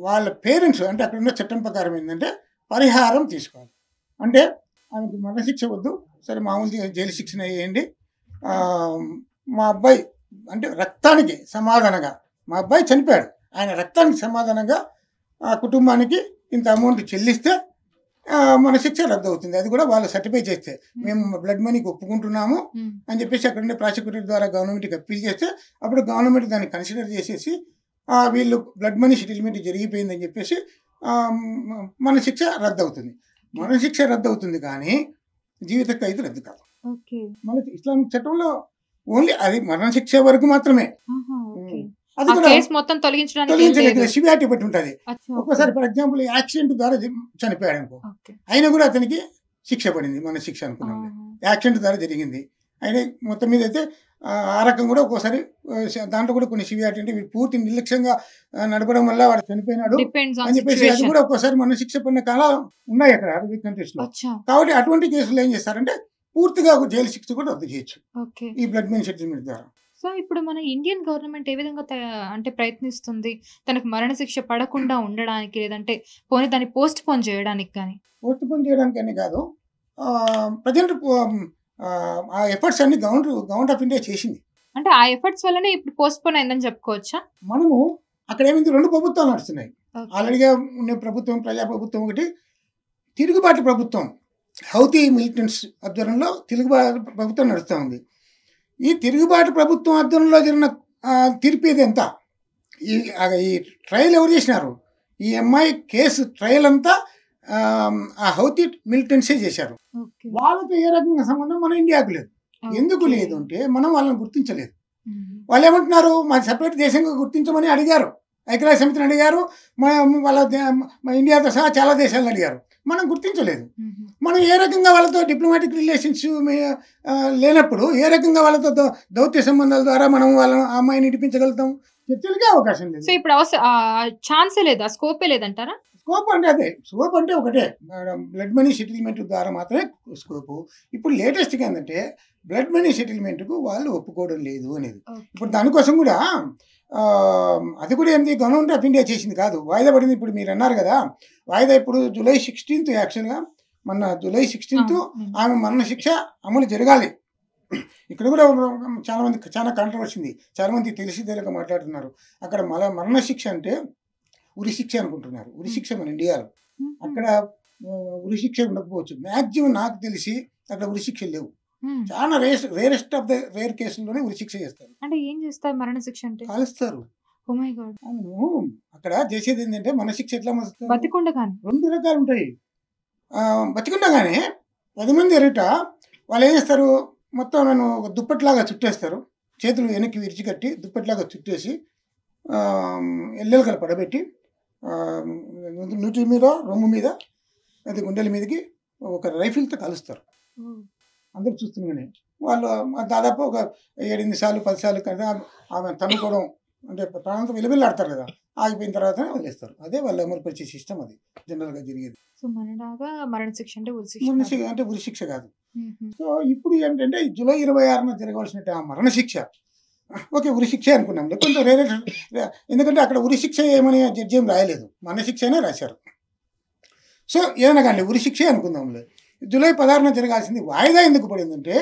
వాళ్ళ పేరెంట్స్, అంటే అక్కడ ఉన్న చట్టం ప్రకారం ఏంటంటే పరిహారం తీసుకోవాలి. అంటే ఆమెకు మరణశిక్ష వద్దు, సరే మామూలు జైలు శిక్షణ వేయండి, మా అబ్బాయి అంటే రక్తానికి సమాధానంగా, మా అబ్బాయి చనిపోయాడు, ఆయన రక్తానికి సమాధానంగా ఆ కుటుంబానికి ఇంత అమౌంట్ చెల్లిస్తే మన శిక్ష రద్దు అవుతుంది. అది కూడా వాళ్ళు సర్టిఫై చేస్తే మేము బ్లడ్ మనీకి ఒప్పుకుంటున్నాము అని చెప్పేసి అక్కడ ఉండే ప్రాసిక్యూటర్ ద్వారా గవర్నమెంట్కి అప్పీల్ చేస్తే అప్పుడు గవర్నమెంట్ దాన్ని కన్సిడర్ చేసేసి వీళ్ళు బ్లడ్ మనీ సెటిల్మెంట్ జరిగిపోయిందని చెప్పేసి మన శిక్ష రద్దు అవుతుంది. మన శిక్ష రద్దు అవుతుంది కానీ జీవిత ఖైదు రద్దు కాదు. మన ఇస్లామిక్ చట్టంలో ఓన్లీ అది మరణశిక్ష వరకు మాత్రమే. అది కూడా తొలగించడానికి సివియారిటీ బట్టి ఉంటుంది. ఒక్కోసారి ఫర్ ఎగ్జాంపుల్ యాక్సిడెంట్ ద్వారా చనిపోయాడు అనుకో, అయినా కూడా అతనికి శిక్ష పడింది, మన శిక్ష అనుకున్నాం. యాక్సిడెంట్ ద్వారా జరిగింది అయినా మొత్తం మీద అయితే ఆ రకం కూడా ఒక్కోసారి దాంట్లో కూడా కొన్ని సివియారిటీ అంటే పూర్తి నిర్లక్ష్యంగా నడపడం వల్ల వాడు చనిపోయినాడు అని చెప్పేసి అది కూడా ఒక్కోసారి మన శిక్ష పడిన కాలం ఉన్నాయి అక్కడ అరబిక్ కంట్రీస్ లో. కాబట్టి అటువంటి కేసులు ఏం చేస్తారంటే పూర్తిగా జైలు శిక్ష కూడా రద్దు చేయొచ్చు ఈ బ్లడ్ మనీ సెటిల్మెంట్ ద్వారా. సో ఇప్పుడు మన ఇండియన్ గవర్నమెంట్ ఏ విధంగా అంటే ప్రయత్నిస్తుంది తనకు మరణశిక్ష పడకుండా ఉండడానికి, లేదంటే పోనీ దాన్ని పోస్ట్ పోన్ చేయడానికి? కానీ పోస్ట్ పోన్ చేయడానికి అని కాదు, ప్రజెంట్ ఆ ఎఫర్ట్స్ అన్ని గవర్నమెంట్ ఆఫ్ ఇండియా చేసింది. అంటే ఆ ఎఫర్ట్స్ వల్లనే ఇప్పుడు పోస్ట్ పోన్ అయిందని చెప్పుకోవచ్చా? మనము అక్కడ ఏమైంది, 2 ప్రభుత్వాలు నడుస్తున్నాయి. ఆల్రెడీగా ఉండే ప్రభుత్వం ప్రజాప్రభుత్వం ఒకటి, తిరుగుబాటు ప్రభుత్వం హౌతీ మిలిటెంట్స్ ఆధ్వర్యంలో తిరుగుబాటు ప్రభుత్వం నడుస్తూ ఉంది. ఈ తిరుగుబాటు ప్రభుత్వం ఆధ్వర్యంలో జరిగిన తీర్పు ఇది ఎంత, ఈ ట్రయల్ ఎవరు చేసినారు, ఈ అమ్మాయి కేసు ట్రయల్ అంతా ఆ హౌతీ మిలిటెంట్సే చేశారు. వాళ్ళతో ఏ రకంగా సంబంధం మన ఇండియాకు లేదు. ఎందుకు లేదు అంటే మనం వాళ్ళని గుర్తించలేదు. వాళ్ళు ఏమంటున్నారు, మా సపరేట్ దేశంగా గుర్తించమని అడిగారు, ఐక్యరాజ్య సమితిని అడిగారు, మా ఇండియాతో సహా చాలా దేశాలను అడిగారు, మనం గుర్తించలేదు. మనం ఏ రకంగా వాళ్ళతో డిప్లొమాటిక్ రిలేషన్స్ లేనప్పుడు ఏ రకంగా వాళ్ళతో దౌత్య సంబంధాల ద్వారా మనం వాళ్ళ అమ్మాయిని ఇడిపించగలుగుతాం? చర్చలకే అవకాశం లేదు. సో ఇప్పుడు ఛాన్సే లేదా, స్కోపే లేదంటారా? స్కోప్ అంటే అదే, స్కోప్ అంటే ఒకటే, బ్లడ్ మనీ సెటిల్మెంట్ ద్వారా మాత్రమే స్కోపు. ఇప్పుడు లేటెస్ట్గా ఏంటంటే బ్లడ్ మనీ సెటిల్మెంట్కు వాళ్ళు ఒప్పుకోవడం లేదు అనేది. ఇప్పుడు దానికోసం కూడా అది కూడా ఏంటి, గవర్నమెంట్ ఆఫ్ ఇండియా చేసింది కాదు, వాయిదా పడింది. ఇప్పుడు మీరు అన్నారు కదా వాయిదా, ఇప్పుడు July 16th యాక్చువల్గా మన July 16th ఆమె మరణశిక్ష అమలు జరగాలి. ఇక్కడ కూడా చాలా కాంట్రవర్సీ ఉంది, చాలామంది తెలిసి తెలియక మాట్లాడుతున్నారు. అక్కడ మరణశిక్ష అంటే ఉరిశిక్ష అనుకుంటున్నారు. ఉరిశిక్ష మన ఇండియాలో, అక్కడ ఉరిశిక్ష ఉండకపోవచ్చు. మ్యాక్సిమం నాకు తెలిసి అక్కడ ఉరిశిక్ష లేవు. చాలా రేరెస్ట్ ఆఫ్ ద రేర్ కేసుల్లోనే ఉరిశిక్ష చేస్తారు. అంటే ఏం చేస్తారు మరణశిక్ష అంటే? కాలుస్తారు. Oh my God. అక్కడ చేసేది ఏంటంటే మన శిక్ష ఎట్లా బతికుండగానే 2 రకాలు ఉంటాయి. బతికుండగానే 10 మంది ఎరుట వాళ్ళు ఏం చేస్తారు, మొత్తం నన్ను ఒక దుప్పట్లాగా చుట్టేస్తారు, చేతులు వెనక్కి విరిచికట్టి దుప్పట్లాగా చుట్టేసి ఎల్లెలుకలు పడబెట్టి నూటి మీద రొమ్ము మీద అది గుండెల మీదకి ఒక రైఫిల్తో కలుస్తారు. అందరూ చూస్తుండగానే వాళ్ళు దాదాపు ఒక 7-8 సార్లు 10 సార్లు కదా ఆమె తన్నుకోవడం అంటే ప్రాణంతో విలువెళ్ళాడతారు కదా, ఆగిపోయిన తర్వాత వదిలేస్తారు. అదే వాళ్ళు అమలుపరిచే సిస్టమ్, అది జనరల్గా జరిగేది. సో మనలాగా మరణశిక్ష అంటే ఉరిశిక్ష మరణశిక్ష అంటే ఉరిశిక్ష కాదు. సో ఇప్పుడు ఏంటంటే జూలై 26న జరగవలసిన ఆ మరణశిక్ష ఓకే ఉరిశిక్ష అనుకున్నాం, కొంచెం ఎందుకంటే అక్కడ ఉరిశిక్ష ఏమని జడ్జి ఏం రాయలేదు, మరణశిక్ష అనే రాశారు. సో ఏదైనా కానీ ఉరిశిక్షే అనుకుందాంలే. జూలై 16న జరగాల్సింది వాయిదా ఎందుకు పడిందంటే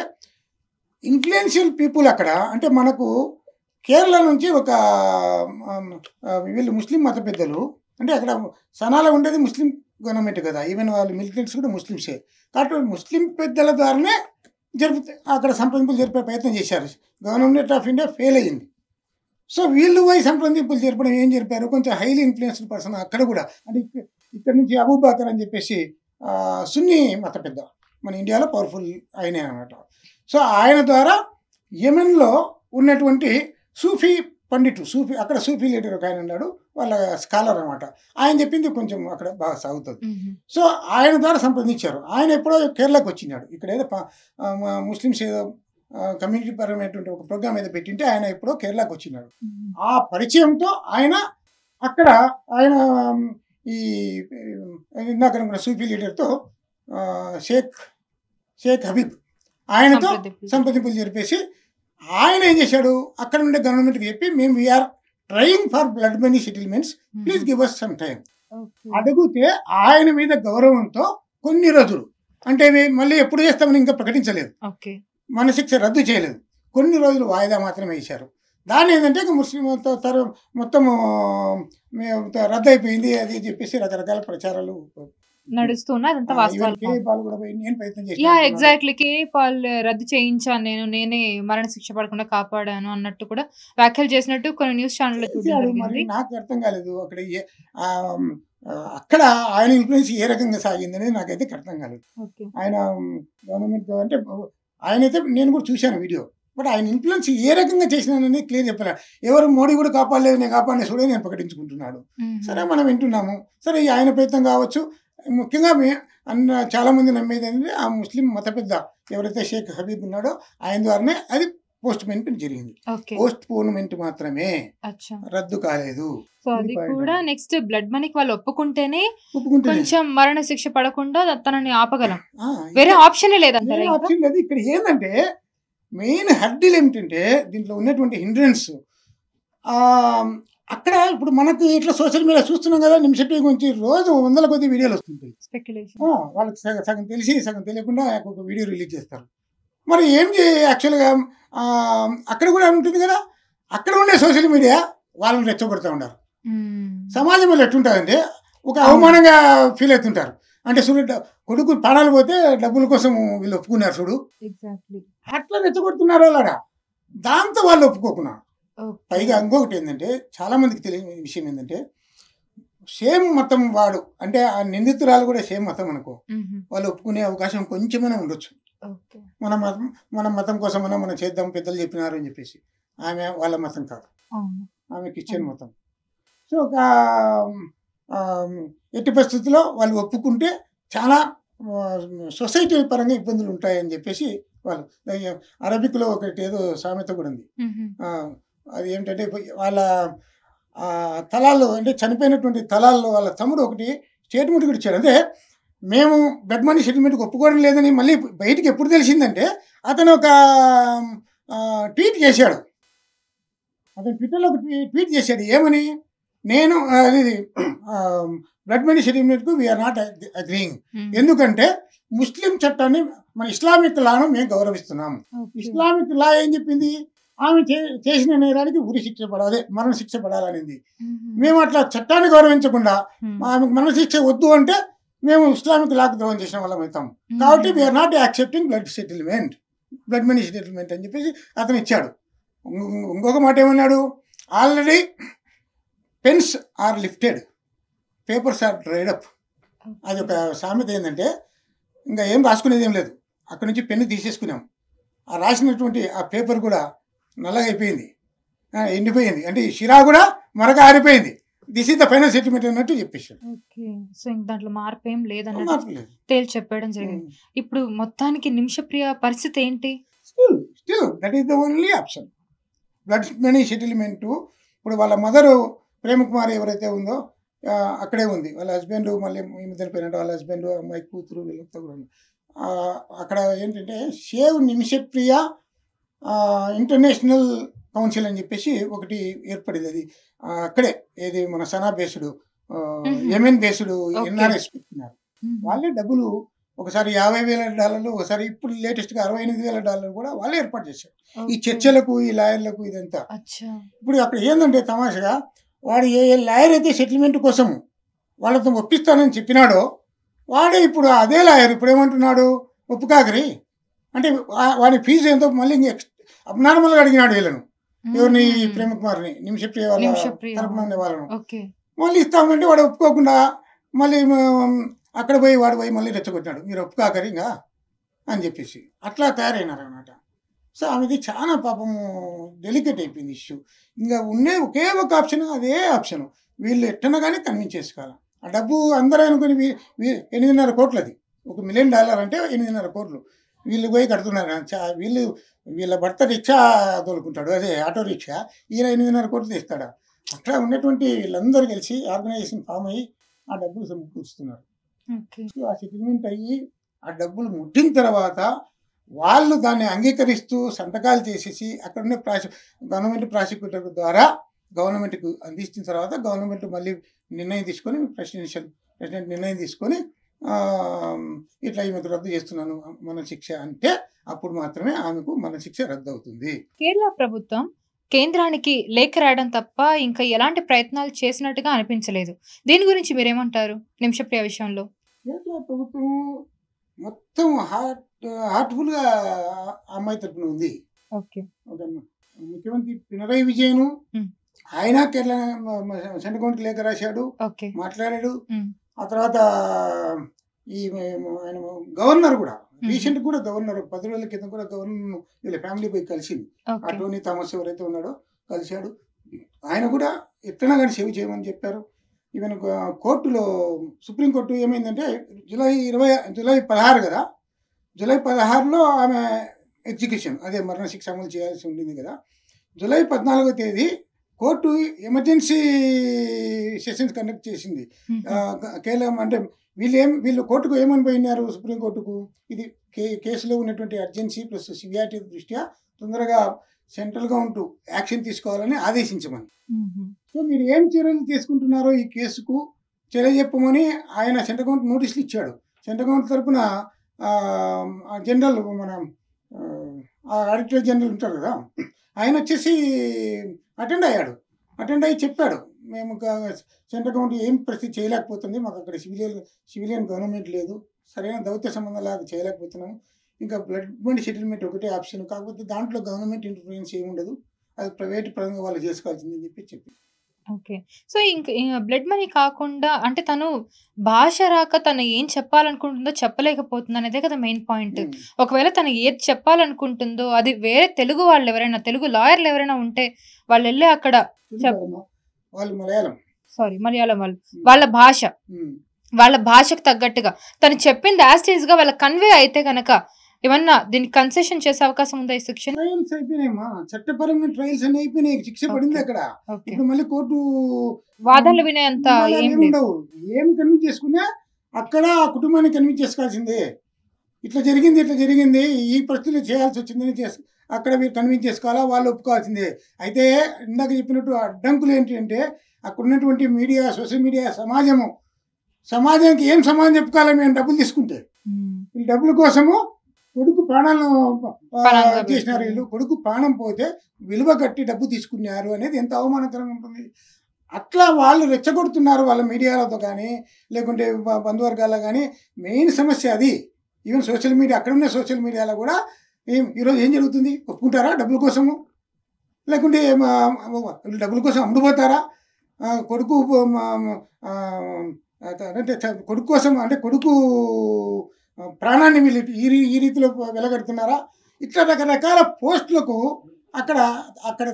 ఇన్ఫ్లుయెన్షియల్ పీపుల్ అక్కడ, అంటే మనకు కేరళ నుంచి ఒక వీళ్ళు ముస్లిం మత పెద్దలు, అంటే అక్కడ సనాలో ఉండేది ముస్లిం గవర్నమెంట్ కదా, ఈవెన్ వాళ్ళు మిలిటెంట్స్ కూడా ముస్లిమ్సే, కాబట్టి ముస్లిం పెద్దల ద్వారానే అక్కడ సంప్రదింపులు జరిపే ప్రయత్నం చేశారు. గవర్నమెంట్ ఆఫ్ ఇండియా ఫెయిల్ అయ్యింది. సో వీళ్ళు పోయి సంప్రదింపులు జరపడం ఏం జరిపారు, కొంచెం హైలీ ఇన్ఫ్లుయెన్స్డ్ పర్సన్ అక్కడ కూడా, అంటే ఇక్కడ నుంచి అబూబకర్ అని చెప్పేసి సున్నీ మత పెద్ద, మన ఇండియాలో పవర్ఫుల్ ఆయన అనమాట. సో ఆయన ద్వారా యెమెన్లో ఉన్నటువంటి సూఫీ పండితుడు, అక్కడ సూఫీ లీడర్ ఒక ఆయన ఉన్నాడు, వాళ్ళ స్కాలర్ అనమాట, ఆయన చెప్పింది కొంచెం అక్కడ బాగా సాగుతుంది. సో ఆయన ద్వారా సంప్రదించారు. ఆయన ఎప్పుడో కేరళకు వచ్చినాడు, ఇక్కడ ఏదో ముస్లిమ్స్ ఏదో కమ్యూనిటీ పరమైనటువంటి ఒక ప్రోగ్రామ్ ఏదో పెట్టింటే ఆయన ఎప్పుడో కేరళకు వచ్చినాడు. ఆ పరిచయంతో ఆయన అక్కడ ఆయన ఈ ఇందాక అనుకున్న సూఫీ లీడర్తో షేక్ హబీబ్ ఆయనతో సంప్రదింపులు జరిపేసి ఆయన ఏం చేశాడు, అక్కడ ఉండే గవర్నమెంట్కి చెప్పి మేము we are trying for blood money settlements, please give us some time అడిగితే ఆయన మీద గౌరవంతో కొన్ని రోజులు, అంటే మళ్ళీ ఎప్పుడు చేస్తామని ఇంకా ప్రకటించలేదు, మన శిక్ష రద్దు చేయలేదు, కొన్ని రోజులు వాయిదా మాత్రమే వేశారు. దాన్ని ఏంటంటే ముస్లిం మొత్తం రద్దు అయిపోయింది అది చెప్పేసి రకరకాల ప్రచారాలు నడుస్తున్నా ఎగ్జాక్ట్లీ కేపాల్ రద్దు చేయించాను నేనే మరణశిక్ష పడకుండా కాపాడాను అన్నట్టు కూడా వ్యాఖ్యలు చేసినట్టు కొన్ని న్యూస్ ఛానల్. మరి నాకు అర్థం కాలేదు అక్కడ ఆయన ఇన్ఫ్లుయెన్స్ ఏ రకంగా సాగింది అనేది నాకైతే అర్థం కాలేదు. ఆయన గవర్నమెంట్ అంటే ఆయనైతే నేను కూడా చూశాను వీడియో, బట్ ఆయన ఇన్ఫ్లుయెన్స్ ఏ రకంగా చేసినానని క్లియర్ చెప్పలే. ఎవరు మోడీ కూడా కాపాడలేదు, నేను కాపాడిన చూడే నేను ప్రకటించుకుంటున్నాడు. సరే మనం వింటున్నాము, సరే ఆయన ప్రయత్నం కావచ్చు. ముఖ్యంగా చాలామంది నమ్మేది ఏంటంటే ఆ ముస్లిం మత పెద్ద ఎవరైతే షేక్ హబీబ్ ఉన్నాడో ఆయన ద్వారానే అది పోస్ట్ పోన్మెంట్ జరిగింది. పోస్ట్ పోన్మెంట్ మాత్రమే, రద్దు కాలేదు. సో అది కూడా నెక్స్ట్ బ్లడ్ మనీకి వాళ్ళు ఒప్పుకుంటేనే కొంచెం మరణ శిక్ష పడకుండా తనని ఆపగలం, వేరే ఆప్షన్ లేదంటారు. ఆప్షన్ లేదు. ఇక్కడ ఏంటంటే మెయిన్ హర్డిల్ ఏమిటంటే దీంట్లో ఉన్నటువంటి హిండ్రెన్స్ అక్కడ ఇప్పుడు మనకు ఇట్లా సోషల్ మీడియా చూస్తున్నాం కదా, నిమిషం గురించి రోజు 100 కొద్ది వీడియోలు వస్తుంటాయి. వాళ్ళకి సగం తెలిసి సగం తెలియకుండా ఒక వీడియో రిలీజ్ చేస్తారు. మరి ఏం యాక్చువల్గా అక్కడ కూడా ఉంటుంది కదా, అక్కడ ఉండే సోషల్ మీడియా వాళ్ళని రెచ్చగొడుతూ ఉంటారు. సమాజంలో ఎట్టుంటుందంటే ఒక అవమానంగా ఫీల్ అవుతుంటారు. అంటే చూడు కొడుకు ప్రాణాలు పోతే డబ్బుల కోసం వీళ్ళు ఒప్పుకున్నారు చూడు, అట్లా రెచ్చగొడుతున్నారు వాళ్ళ. దాంతో వాళ్ళు ఒప్పుకోకున్నారు. పైగా ఇంకొకటి ఏంటంటే చాలా మందికి తెలియని విషయం ఏంటంటే సేమ్ మతం వాడు, అంటే ఆ నిందితురాలు కూడా సేమ్ మతం అనుకో, వాళ్ళు ఒప్పుకునే అవకాశం కొంచెమైనా ఉండొచ్చు. మన మతం కోసమైనా మనం చేద్దాం పెద్దలు చెప్పినారు అని చెప్పేసి. ఆమె వాళ్ళ మతం కాదు, ఆమె క్రిస్టియన్ మతం. సో ఒక ఎట్టి పరిస్థితుల్లో వాళ్ళు ఒప్పుకుంటే చాలా సొసైటీ పరంగా ఇబ్బందులు ఉంటాయని చెప్పేసి వాళ్ళు. అరబిక్లో ఒకటి ఏదో సామెత కూడా ఉంది, అది ఏమిటంటే వాళ్ళ తలాల్లో అంటే చనిపోయినటువంటి తలాల్లో వాళ్ళ తమ్ముడు ఒకటి స్టేట్మెంట్ కూడా ఇచ్చాడు. అంటే మేము బ్లడ్ మనీ సెటిల్మెంట్కి ఒప్పుకోవడం లేదని మళ్ళీ బయటికి ఎప్పుడు తెలిసిందంటే అతను ఒక ట్వీట్ చేశాడు. అతను ట్విట్టర్లో ఒక ట్వీట్ చేశాడు, ఏమని, నేను అది బ్లడ్ మనీ సెటిల్మెంట్కు వీఆర్ నాట్ అగ్రీయింగ్, ఎందుకంటే ముస్లిం చట్టాన్ని మన ఇస్లామిక్ లాను మేము గౌరవిస్తున్నాము. ఇస్లామిక్ లా ఏం చెప్పింది, ఆమె చేసిన నేరానికి ఉరి శిక్ష పడాలి, మరణ శిక్ష పడాలనింది. మేము అట్లా చట్టాన్ని గౌరవించకుండా ఆమెకు మరణ శిక్ష వద్దు అంటే మేము ఇస్లామిక్ లాకు ద్రోహం చేసిన వాళ్ళం అవుతాం. కాబట్టి we are not accepting blood money settlement అని చెప్పేసి అతను ఇచ్చాడు. ఇంకొక మాట ఏమన్నాడు, already pens are lifted, papers are dried up. అది ఒక సామెత ఏంటంటే ఇంకా ఏం రాసుకునేది ఏం లేదు, అక్కడ నుంచి పెన్ను తీసేసుకున్నాం, ఆ రాసినటువంటి ఆ పేపర్ కూడా నల్లగా అయిపోయింది, ఎండిపోయింది, అంటే షిరా కూడా మరక ఆరిపోయింది, this is the final settlement అన్నట్టు చెప్పేశాడు. ఓకే. సో, ఇంక దాంట్లో మార్పేం లేదన్నట్టు మార్పు లేదు. తేల్చి చెప్పేయడం జరిగింది. ఇప్పుడు మొత్తానికి నిమిషప్రియ పరిస్థితి ఏంటి? Still that is the only option. Blood money settlement. ఇప్పుడు వాళ్ళ మదరు ప్రేమకుమారి ఎవరైతే ఉందో అక్కడే ఉంది. వాళ్ళ హస్బెండ్ మళ్ళీ ఈ మధ్యన పోయినట్టు వాళ్ళ హస్బెండ్, అమ్మాయి కూతురు వీళ్ళంతా కూడా ఉంది. అక్కడ ఏంటంటే సేవ్ నిమిషప్రియ ఇంటర్నేషనల్ కౌన్సిల్ అని చెప్పేసి ఒకటి ఏర్పడింది. అది అక్కడే ఏది మన Sanaa based Yemen based NRS పెట్టినారు. వాళ్ళే డబ్బులు ఒకసారి $50,000, ఒకసారి ఇప్పుడు లేటెస్ట్గా $68,000 కూడా వాళ్ళే ఏర్పాటు చేశారు. ఈ చర్చలకు, ఈ లాయర్లకు ఇదంతా. ఇప్పుడు అక్కడ ఏంటంటే తమాషగా వాడు ఏ లాయర్ అయితే సెటిల్మెంట్ కోసం వాళ్ళతో ఒప్పిస్తానని చెప్పినాడో వాడే ఇప్పుడు అదే లాయర్ ఇప్పుడు ఏమంటున్నాడు, ఒప్పుకాకరి అంటే వాడి ఫీజు ఎంతో మళ్ళీ అబ్నార్మల్గా అడిగినాడు వీళ్ళను. ఎవరిని, ప్రేమకుమార్ని, నిమిషప్రియ వాళ్ళ తరపున ఉండే వాళ్ళను. మళ్ళీ ఇస్తామంటే వాడు ఒప్పుకోకుండా మళ్ళీ అక్కడ పోయి వాడు పోయి మళ్ళీ రెచ్చగొట్టినాడు, మీరు ఒప్పుకాకరి ఇంకా అని చెప్పేసి అట్లా తయారైనారు అన్నమాట. సో ఆమెది చాలా పాపము డెలికేట్ అయిపోయింది ఇష్యూ. ఇంకా ఉండే ఒకే ఒక ఆప్షన్, అదే ఆప్షన్. వీళ్ళు ఎట్టన కానీ కన్విన్స్ చేసుకోవాలి. ఆ డబ్బు అందరూ అనుకుని 8.5 కోట్లు, అది $1 మిలియన్ అంటే 8.5 కోట్లు వీళ్ళు పోయి కడుతున్నారు. వీళ్ళ భర్త రిక్షా తోలుకుంటాడు, అదే ఆటో రిక్షా, ఈయన 8.5 కోట్లు తీస్తాడు. అట్లా ఉన్నటువంటి వీళ్ళందరూ కలిసి ఆర్గనైజేషన్ ఫామ్ అయ్యి ఆ డబ్బులు సమకూరుస్తున్నారు. ఆ సెటిల్మెంట్ అయ్యి ఆ డబ్బులు ముట్టిన తర్వాత వాళ్ళు దాన్ని అంగీకరిస్తూ సంతకాలు చేసేసి అక్కడ ఉన్న గవర్నమెంట్ ప్రాసిక్యూటర్ ద్వారా గవర్నమెంట్కి అందించిన తర్వాత గవర్నమెంట్ మళ్ళీ నిర్ణయం తీసుకొని ప్రెసిడెంట్ నిర్ణయం తీసుకొని ఇట్లా ఈమెకు రద్దు చేస్తున్నాను మన శిక్ష అంటే అప్పుడు మాత్రమే ఆమెకు మన శిక్ష రద్దు అవుతుంది. కేరళ ప్రభుత్వం కేంద్రానికి లేఖ రాయడం తప్ప ఇంకా ఎలాంటి ప్రయత్నాలు చేసినట్టుగా అనిపించలేదు. దీని గురించి మీరేమంటారు నిమిషప్రియ విషయంలో? కేరళ ప్రభుత్వం మొత్తం హార్ట్ఫుల్గా అమ్మాయి తరపున ఉంది. ముఖ్యమంత్రి పినరయి విజయన్ ఆయన కేరళ సెంట్రల్ గవర్నమెంట్ లేఖ రాశాడు, మాట్లాడాడు. ఆ తర్వాత ఈ ఆయన గవర్నర్ కూడా రీసెంట్ కూడా గవర్నర్ 10 రోజుల క్రితం కూడా గవర్నర్ వీళ్ళ ఫ్యామిలీ పోయి కలిసింది. ఆ టోనీ థామస్ ఎవరైతే ఉన్నాడో కలిశాడు. ఆయన కూడా ఎట్లనా కానీ సేవ్ చేయమని చెప్పారు. ఈవెన్ కోర్టులో సుప్రీంకోర్టు ఏమైందంటే జూలై 16 కదా, జూలై 16లో ఆమె ఎగ్జిక్యూషన్, అదే మరణశిక్ష అమలు చేయాల్సి ఉండింది కదా. జూలై 14వ తేదీ కోర్టు ఎమర్జెన్సీ సెషన్స్ కండక్ట్ చేసింది. కేవలం అంటే వీళ్ళు కోర్టుకు ఏమని పోయినారు, సుప్రీంకోర్టుకు, ఇది కేసులో ఉన్నటువంటి అర్జెన్సీ ప్లస్ సివియారిటీ దృష్ట్యా తొందరగా సెంట్రల్ గవర్నమెంట్ యాక్షన్ తీసుకోవాలని ఆదేశించమని. సో మీరు ఏం చర్యలు తీసుకుంటున్నారో ఈ కేసుకు తెలియజెప్పమని ఆయన సెంట్రల్ గవర్నమెంట్ నోటీసులు ఇచ్చాడు. సెంట్రల్ గవర్నమెంట్ తరఫున జనరల్ మన ఆడిటర్ జనరల్ ఉంటారు కదా, ఆయన వచ్చేసి అటెండ్ అయ్యి చెప్పాడు, మేము సెంట్రల్ గవర్నమెంట్ ఏం పరిస్థితి చేయలేకపోతుంది, మాకు అక్కడ సివిలియన్ గవర్నమెంట్ లేదు, సరైన దౌత్య సంబంధాలు చేయలేకపోతున్నాము, ఇంకా బ్లడ్ మనీ సెటిల్మెంట్ ఒకటే ఆప్షన్, కాకపోతే దాంట్లో గవర్నమెంట్ ఇంటర్ఫరెన్స్ ఏముండదు, అది ప్రైవేట్ పరంగా వాళ్ళు చేసుకోవాల్సిందని చెప్పి ఓకే. సో ఇంక బ్లడ్ మనీ కాకుండా అంటే తను భాష రాక తను ఏం చెప్పాలనుకుంటుందో చెప్పలేకపోతుంది అనేదే కదా మెయిన్ పాయింట్. ఒకవేళ తను ఏది చెప్పాలనుకుంటుందో అది వేరే తెలుగు వాళ్ళు ఎవరైనా, తెలుగు లాయర్లు ఎవరైనా ఉంటే వాళ్ళు వెళ్ళి అక్కడ మలయాళం వాళ్ళ భాషకు తగ్గట్టుగా తను చెప్పింది యాజ్ ఇట్ ఈజ్ గా వాళ్ళ కన్వే అయితే కనుక ఏమన్నా దీనికి కన్సెషన్ చేసే అవకాశం ఉందా? ఈ శిక్ష ట్రయల్స్ అయిపోయినాయమ్మా, చట్టపరమైన ట్రయల్స్ అన్ని అయిపోయినాయి, శిక్ష పడింది అక్కడ. ఇప్పుడు మళ్ళీ కోర్టు వాదనలు వినేంత ఉండవు. ఏం కన్విన్స్ చేసుకున్నా అక్కడ ఆ కుటుంబాన్ని కన్విన్స్ చేసుకోవాల్సిందే. ఇట్లా జరిగింది ఈ పరిస్థితులు చేయాల్సి వచ్చిందని అక్కడ మీరు కన్విన్స్ చేసుకోవాలా, వాళ్ళు ఒప్పుకోవాల్సిందే. అయితే ఇందాక చెప్పినట్టు అడ్డంకులు ఏంటి అంటే అక్కడ ఉన్నటువంటి మీడియా, సోషల్ మీడియా, సమాజానికి ఏం సమాధానం చెప్పుకోవాలి మేము డబ్బులు తీసుకుంటే. వీళ్ళు డబ్బుల కోసము కొడుకు ప్రాణాలను చేసినారు. వీళ్ళు కొడుకు ప్రాణం పోతే విలువ కట్టి డబ్బు తీసుకున్నారు అనేది ఎంత అవమానకరంగా ఉంటుంది. అట్లా వాళ్ళు రెచ్చగొడుతున్నారు వాళ్ళ మీడియాలతో కానీ లేకుంటే బంధువర్గాల్లో కానీ. మెయిన్ సమస్య అది. ఈవెన్ సోషల్ మీడియా, అక్కడ ఉన్న సోషల్ మీడియాలో కూడా ఈరోజు ఏం జరుగుతుంది, ఒప్పుకుంటారా డబ్బుల కోసము, లేకుంటే డబ్బుల కోసం అమ్ముడుపోతారా, కొడుకు అంటే కొడుకు కోసం అంటే కొడుకు ప్రాణాన్ని వీళ్ళు ఈ రీతిలో వెలగడుతున్నారా, ఇట్లా రకరకాల పోస్టులకు అక్కడ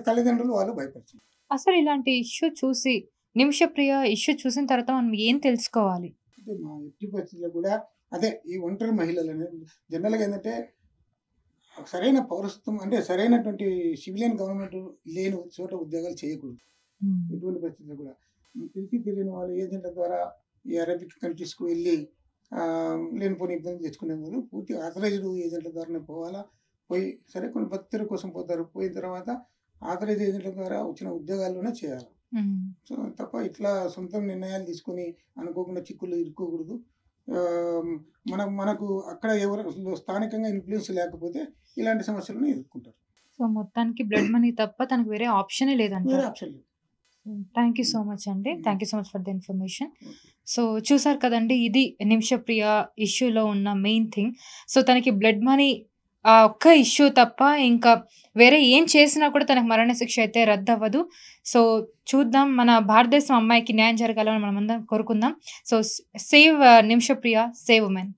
తల్లిదండ్రులు వాళ్ళు భయపడుతున్నారు. అసలు ఇలాంటి ఇష్యూ చూసి నిమిషప్రియ ఇష్యూ చూసిన తర్వాత మనం ఏం తెలుసుకోవాలి? అంటే మా ఎట్టి పరిస్థితుల్లో కూడా అదే ఈ ఒంటరి మహిళలు అనేది జనరల్‌గా ఏందంటే సరైన పౌరసత్వం అంటే సరైనటువంటి సివిలియన్ గవర్నమెంట్ లేని చోట ఉద్యోగాలు చేయకూడదు. హ్మ్. ఎటువంటి పరిస్థితుల్లో కూడా. తెలిసి తెలియని వాళ్ళు ఏజెంట్ల ద్వారా ఈ అరబిక్ కంట్రీస్‌కి వెళ్ళి లేనిపోని ఇబ్బందులు తెచ్చుకునే బదులు పూర్తి ఆథరైజ్డ్ ఏజెంట్ల ద్వారానే పోవాలా. పోయి సరే కొన్ని భక్తుల కోసం పోతారు. పోయిన తర్వాత ఆథరైజ్డ్ ఏజెంట్ల ద్వారా వచ్చిన ఉద్యోగాల్లోనే చేయాలి. హ్మ్. సో, తప్ప ఇట్లా సొంత నిర్ణయాలు తీసుకొని అనుకోకుండా చిక్కుల్లో ఇరుక్కోకూడదు. మనకు అక్కడ ఎవరు స్థానికంగా ఇన్‌ఫ్లూయెన్స్ లేకపోతే ఇలాంటి సమస్యలను ఎదుర్కొంటారు. సో, మొత్తానికి బ్లడ్ మనీ తప్ప తనకు వేరే ఆప్షనే వేరే లేదంటారు. ఆప్షన్ లేదు. థ్యాంక్ యూ సో మచ్ అండి. Thank you so much for the information. Okay. So, చూసారు కదండీ! ఇది నిమిషప్రియ ఇష్యూలో ఉన్న మెయిన్ థింగ్. సో, తనకి బ్లడ్ మనీ ఆ ఒక్క ఇష్యూ తప్ప ఇంకా వేరే ఏం చేసినా కూడా తనకు మరణశిక్ష అయితే రద్దవ్వదు. సో, చూద్దాం మన భారతదేశం అమ్మాయికి న్యాయం జరగాలని మనమందరం కోరుకుందాం. So, save Nimishapriya, save women.